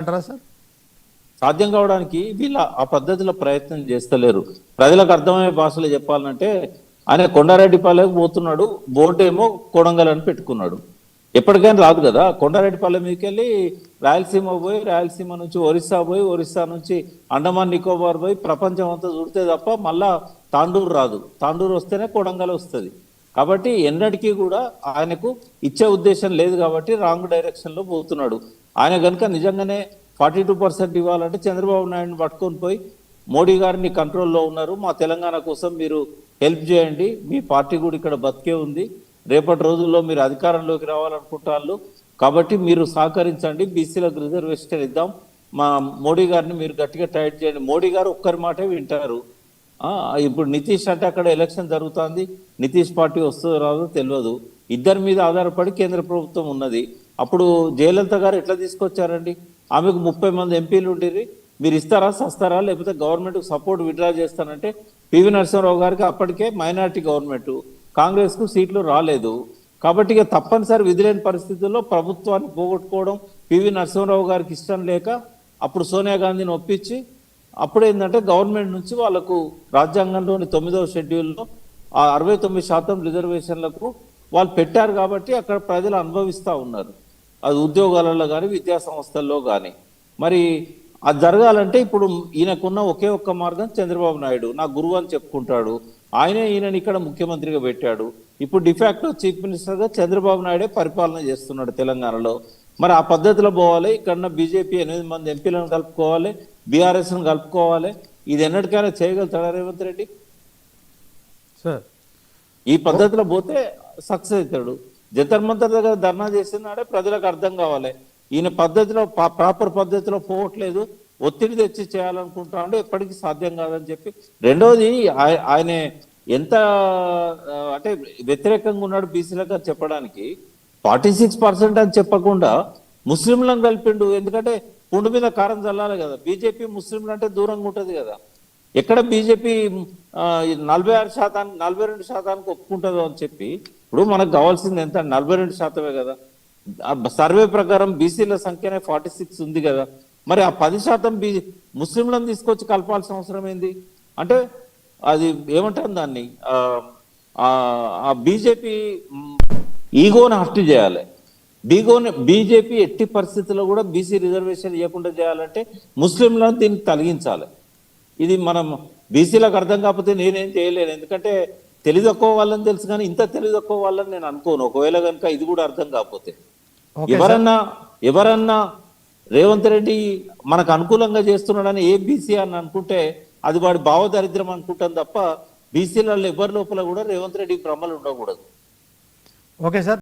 అంటారా సార్? సాధ్యం కావడానికి వీళ్ళ ఆ పద్ధతిలో ప్రయత్నం చేస్తలేరు. ప్రజలకు అర్థమయ్యే భాషలో చెప్పాలంటే ఆయన కొండారెడ్డిపాలెం పోతున్నాడు, బోర్డు ఏమో కొడంగల్ అని పెట్టుకున్నాడు. ఎప్పటికైనా రాదు కదా. కొండారెడ్డిపాలెం మీదకి వెళ్ళి రాయలసీమ పోయి, రాయలసీమ నుంచి ఒరిస్సా పోయి, ఒరిస్సా నుంచి అండమాన్ నికోబార్ పోయి ప్రపంచం అంతా చూడితే తప్ప మళ్ళా తాండూరు రాదు. తాండూరు వస్తేనే కొడంగల్ వస్తుంది. కాబట్టి ఎన్నటికీ కూడా ఆయనకు ఇచ్చే ఉద్దేశం లేదు కాబట్టి రాంగ్ డైరెక్షన్లో పోతున్నాడు. ఆయన కనుక నిజంగానే 42% ఇవ్వాలంటే చంద్రబాబు నాయుడుని పట్టుకొని పోయి మోడీ గారిని కంట్రోల్లో ఉన్నారు, మా తెలంగాణ కోసం మీరు హెల్ప్ చేయండి, మీ పార్టీ కూడా ఇక్కడ బతికే ఉంది, రేపటి రోజుల్లో మీరు అధికారంలోకి రావాలనుకుంటారు కాబట్టి మీరు సహకరించండి, బీసీలకు రిజర్వేషన్ ఇద్దాం, మా మోడీ గారిని మీరు గట్టిగా టైట్ చేయండి. మోడీ గారు ఒక్కరి మాటే వింటారు. ఇప్పుడు నితీష్ అంటే అక్కడ ఎలక్షన్ జరుగుతుంది, నితీష్ పార్టీ వస్తుందో రాదో తెలియదు. ఇద్దరి మీద ఆధారపడి కేంద్ర ప్రభుత్వం ఉన్నది. అప్పుడు జయలలిత గారు ఎట్లా తీసుకొచ్చారండి? ఆమెకు 30 మంది ఎంపీలు ఉండిర్రి, మీరు ఇస్తారా సస్తారా లేకపోతే గవర్నమెంట్కి సపోర్ట్ విత్డ్రా చేస్తానంటే పివి నరసింహారావు గారికి అప్పటికే మైనారిటీ గవర్నమెంట్, కాంగ్రెస్కు సీట్లు రాలేదు. కాబట్టి ఇక తప్పనిసరి విధిలేని పరిస్థితుల్లో ప్రభుత్వాన్ని పోగొట్టుకోవడం పివి నరసింహారావు గారికి ఇష్టం లేక అప్పుడు సోనియా గాంధీని ఒప్పించి అప్పుడు ఏంటంటే గవర్నమెంట్ నుంచి వాళ్ళకు రాజ్యాంగంలోని 9వ షెడ్యూల్లో ఆ 69% రిజర్వేషన్లకు వాళ్ళు పెట్టారు కాబట్టి అక్కడ ప్రజలు అనుభవిస్తూ ఉన్నారు. అది ఉద్యోగాలలో కానీ విద్యా సంస్థల్లో కానీ. మరి అది జరగాలంటే ఇప్పుడు ఈయనకున్న ఒకే ఒక్క మార్గం చంద్రబాబు నాయుడు నా గురువు అని చెప్పుకుంటాడు. ఆయనే ఈయనని ఇక్కడ ముఖ్యమంత్రిగా పెట్టాడు. ఇప్పుడు డిఫాక్టో చీఫ్ మినిస్టర్గా చంద్రబాబు నాయుడే పరిపాలన చేస్తున్నాడు తెలంగాణలో. మరి ఆ పద్ధతిలో పోవాలి. ఇక్కడ బీజేపీ 8 మంది ఎంపీలను కలుపుకోవాలి, బీఆర్ఎస్ను కలుపుకోవాలి. ఇది ఎన్నటికైనా చేయగలుగుతాడా రేవంత్ రెడ్డి? సార్ ఈ పద్ధతిలో పోతే సక్సెస్ అవుతాడు. జంతర్ మంతర్ దగ్గర ధర్నా చేస్తున్నాడే ప్రజలకు అర్థం కావాలి. ఈయన పద్ధతిలో ప్రాపర్ పద్ధతిలో పోవట్లేదు, ఒత్తిడి తెచ్చి చేయాలనుకుంటాడు, ఎప్పటికీ సాధ్యం కాదని చెప్పి. రెండోది ఆయన ఎంత అంటే వ్యతిరేకంగా ఉన్నాడు బీసీలకు అని చెప్పడానికి 46% అని చెప్పకుండా ముస్లింలను కలిపిండు. ఎందుకంటే పుండు మీద కారం చల్లాలి కదా. బీజేపీ ముస్లింలు అంటే దూరంగా ఉంటుంది కదా. ఎక్కడ బీజేపీ 46%, 42% ఒప్పుకుంటుందో అని చెప్పి. ఇప్పుడు మనకు కావాల్సింది ఎంత? 42% కదా. సర్వే ప్రకారం బీసీల సంఖ్యనే 46 ఉంది కదా. మరి ఆ 10% ముస్లింలను తీసుకొచ్చి కలపాల్సిన అవసరం ఏంది? అంటే అది ఏమంటారు దాన్ని, ఆ బీజేపీ ఈగోని హర్ట్ చేయాలి. బీజేపీ ఎట్టి పరిస్థితుల్లో కూడా బీసీ రిజర్వేషన్ ఇవ్వకుండా చేయాలంటే ముస్లింలను దీన్ని తొలగించాలి. ఇది మనం బీసీలకు అర్థం కాకపోతే నేనేం చేయలేను. ఎందుకంటే తెలివితక్కువ వాళ్ళని తెలుసు, కానీ ఇంత తెలివితక్కువ వాళ్ళని నేను అనుకోను. ఒకవేళ కనుక ఇది కూడా అర్థం కాకపోతే ఎవరన్నా రేవంత్ రెడ్డి మనకు అనుకూలంగా చేస్తున్నాడని ఏ బీసీ అని అనుకుంటే అది వాడి భావదారిద్ర్యం అనుకుంటాం తప్ప బీసీలలో ఎవరి లోపల కూడా రేవంత్ రెడ్డి భ్రమలు ఉండకూడదు. Okay sir.